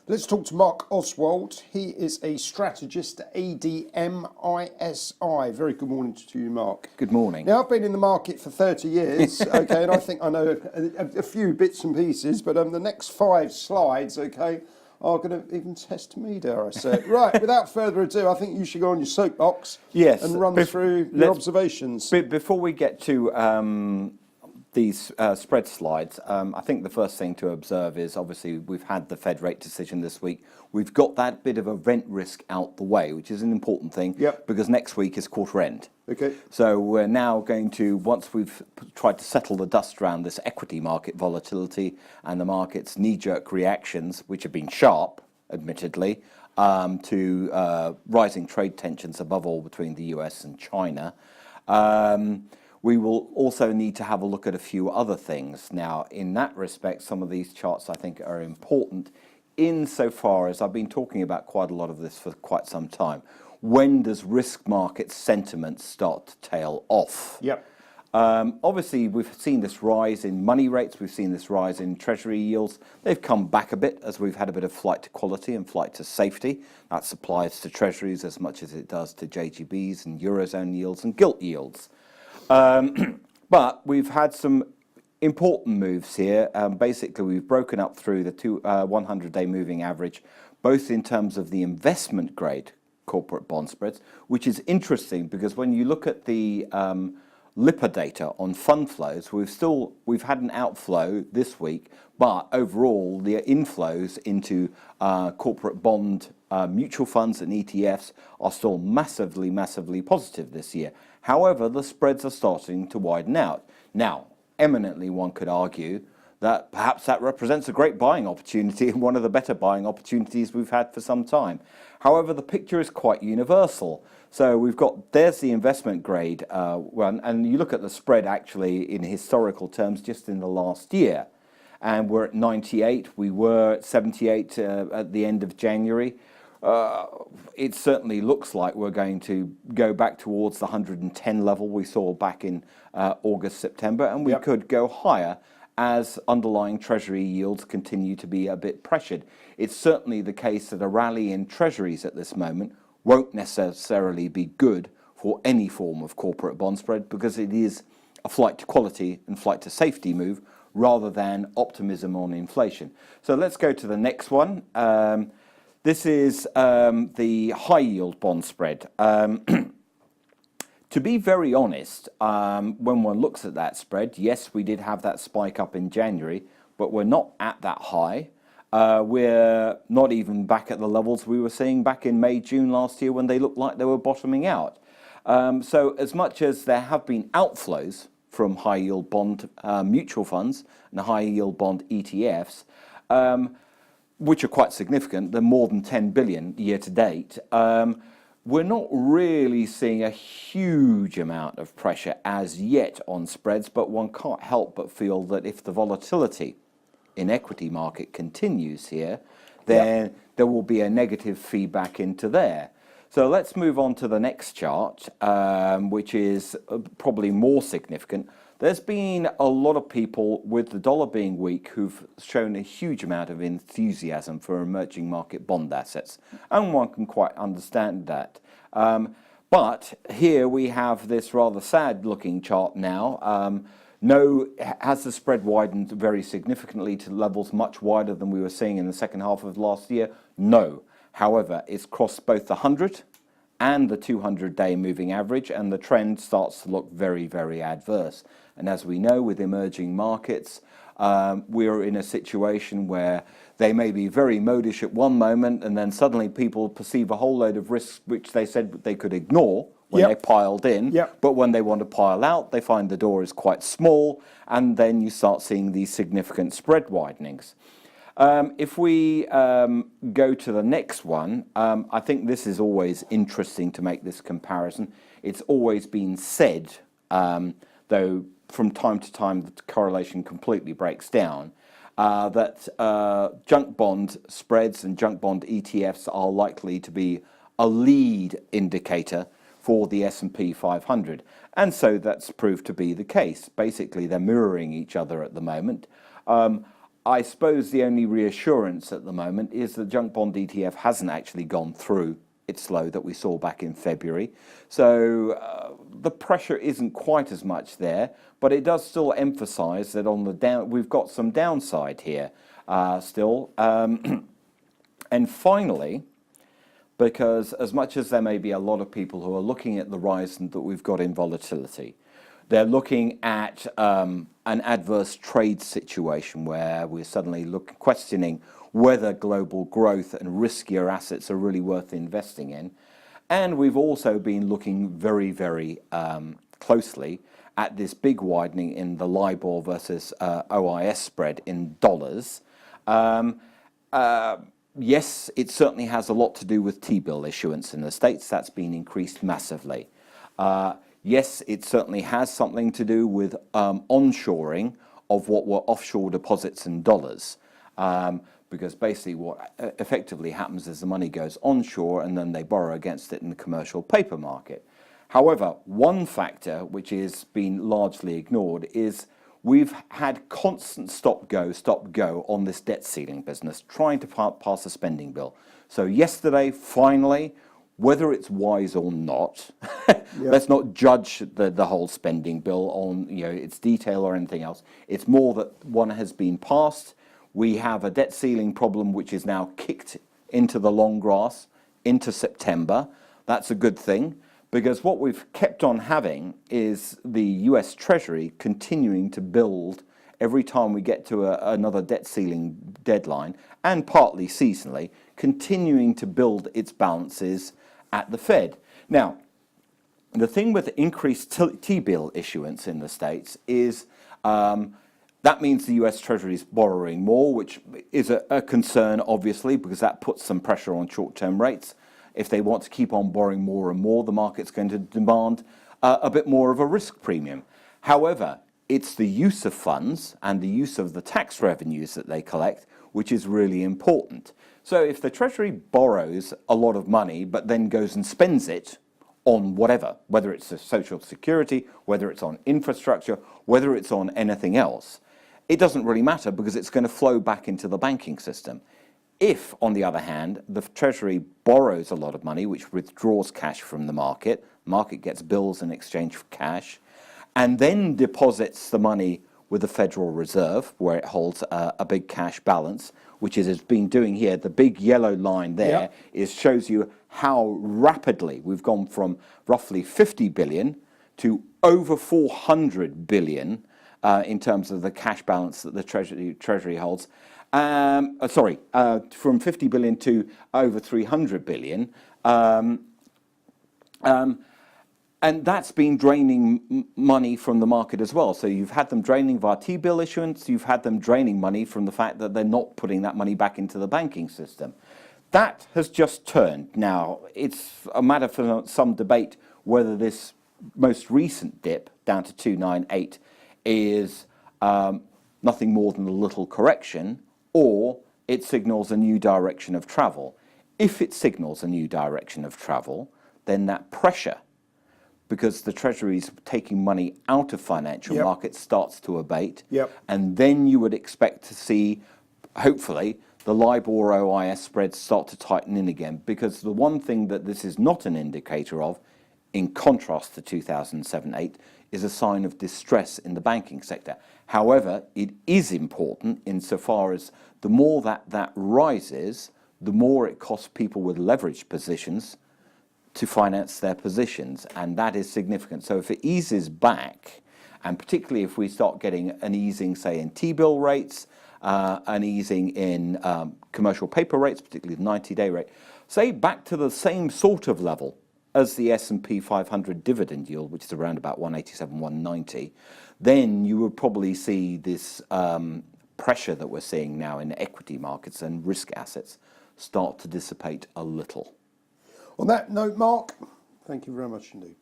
Let's talk to Marc Ostwald. He is a strategist at ADMISI. Very good morning to you, Marc. Good morning. Now, I've been in the market for 30 years, okay, and I think I know a few bits and pieces, but the next 5 slides, okay, are going to even test me, dare I say it. Right, without further ado, I think you should go on your soapbox and run through your observations. Before we get to these spread slides, I think the first thing to observe is obviously we've had the Fed rate decision this week. We've got that bit of event risk out the way, which is an important thing because next week is quarter end. Okay. So we're now going to, once we've tried to settle the dust around this equity market volatility and the market's knee-jerk reactions, which have been sharp, admittedly, to rising trade tensions above all between the US and China, we will also need to have a look at a few other things. Now, in that respect, some of these charts I think are important insofar as I've been talking about quite a lot of this for quite some time. When does risk market sentiment start to tail off? Yep. Obviously, we've seen this rise in money rates. We've seen this rise in Treasury yields. They've come back a bit as we've had a bit of flight to quality and flight to safety. That applies to Treasuries as much as it does to JGBs and Eurozone yields and gilt yields. But we've had some important moves here. Basically, we've broken up through the 100-day moving average, both in terms of the investment grade corporate bond spreads, which is interesting because when you look at the Libor data on fund flows, we've had an outflow this week, but overall the inflows into corporate bond mutual funds and ETFs are still massively positive this year. However, the spreads are starting to widen out. Now, eminently one could argue that perhaps that represents a great buying opportunity and one of the better buying opportunities we've had for some time. However, the picture is quite universal. So there's the investment grade one, and you look at the spread actually in historical terms just in the last year. And we're at 98, we were at 78 at the end of January. It certainly looks like we're going to go back towards the 110 level we saw back in August, September, and we could go higher as underlying Treasury yields continue to be a bit pressured. It's certainly the case that a rally in Treasuries at this moment won't necessarily be good for any form of corporate bond spread because it is a flight to quality and flight to safety move rather than optimism on inflation. So let's go to the next one. This is the high yield bond spread. To be very honest, when one looks at that spread, yes, we did have that spike up in January, but we're not at that high. We're not even back at the levels we were seeing back in May, June last year when they looked like they were bottoming out. So as much as there have been outflows from high yield bond mutual funds and high yield bond ETFs, which are quite significant, they're more than 10 billion year to date, we're not really seeing a huge amount of pressure as yet on spreads, but one can't help but feel that if the volatility in equity market continues here, then there will be a negative feedback into there. So let's move on to the next chart, which is probably more significant. There's been a lot of people, with the dollar being weak, who've shown a huge amount of enthusiasm for emerging market bond assets, and one can quite understand that. But here we have this rather sad-looking chart now. Has the spread widened very significantly to levels much wider than we were seeing in the second half of last year? No. However, it's crossed both the 100 and the 200-day moving average, and the trend starts to look very adverse. And as we know, with emerging markets, we're in a situation where they may be very modish at one moment, and then suddenly people perceive a whole load of risks which they said they could ignore when they piled in. But when they want to pile out, they find the door is quite small, and then you start seeing these significant spread widenings. If we go to the next one, I think this is always interesting to make this comparison. It's always been said, though from time to time the correlation completely breaks down, that junk bond spreads and junk bond ETFs are likely to be a lead indicator for the S&P 500. And so that's proved to be the case. Basically, they're mirroring each other at the moment. I suppose the only reassurance at the moment is the junk bond ETF hasn't actually gone through its low that we saw back in February. So the pressure isn't quite as much there, but it does still emphasize that on the down, we've got some downside here still. And finally, because as much as there may be a lot of people who are looking at the rise that we've got in volatility, they're looking at an adverse trade situation where we're suddenly questioning whether global growth and riskier assets are really worth investing in. And we've also been looking very, very closely at this big widening in the Libor versus OIS spread in dollars. Yes, it certainly has a lot to do with T-bill issuance in the States. That's been increased massively. Yes, it certainly has something to do with onshoring of what were offshore deposits in dollars. Because basically what effectively happens is the money goes onshore and then they borrow against it in the commercial paper market. However, one factor which is been largely ignored is we've had constant stop go on this debt ceiling business, trying to pass a spending bill. So yesterday, finally, whether it's wise or not, let's not judge the whole spending bill on its detail or anything else. It's more that one has been passed. We have a debt ceiling problem which is now kicked into the long grass into September. That's a good thing, because what we've kept on having is the US Treasury continuing to build every time we get to another debt ceiling deadline, and partly seasonally, continuing to build its balances at the Fed. Now, the thing with increased T-bill issuance in the States is that means the US Treasury is borrowing more, which is a concern, obviously, because that puts some pressure on short-term rates. If they want to keep on borrowing more and more, the market's going to demand a bit more of a risk premium. However, it's the use of funds and the use of the tax revenues that they collect, which is really important. So if the Treasury borrows a lot of money, but then goes and spends it on whatever, whether it's a social security, whether it's on infrastructure, whether it's on anything else, it doesn't really matter because it's going to flow back into the banking system. If, on the other hand, the Treasury borrows a lot of money, which withdraws cash from the market gets bills in exchange for cash, and then deposits the money with the Federal Reserve, where it holds a big cash balance, which it has been doing here. The big yellow line there shows you how rapidly we've gone from roughly 50 billion to over 400 billion in terms of the cash balance that the Treasury holds. From 50 billion to over 300 billion. And that's been draining money from the market as well. So you've had them draining via T-bill issuance. You've had them draining money from the fact that they're not putting that money back into the banking system. That has just turned. Now, it's a matter for some debate whether this most recent dip down to 298 is nothing more than a little correction, or it signals a new direction of travel. If it signals a new direction of travel, then that pressure, because the Treasury is taking money out of financial markets, starts to abate. And then you would expect to see, hopefully, the Libor OIS spreads start to tighten in again. Because the one thing that this is not an indicator of, in contrast to 2007-8, is a sign of distress in the banking sector. However, it is important insofar as the more that rises, the more it costs people with leveraged positions to finance their positions, and that is significant. So if it eases back, and particularly if we start getting an easing, say, in T-bill rates, an easing in commercial paper rates, particularly the 90-day rate, say back to the same sort of level as the S&P 500 dividend yield, which is around about 187, 190, then you would probably see this pressure that we're seeing now in equity markets and risk assets start to dissipate a little. On that note, Mark, thank you very much indeed.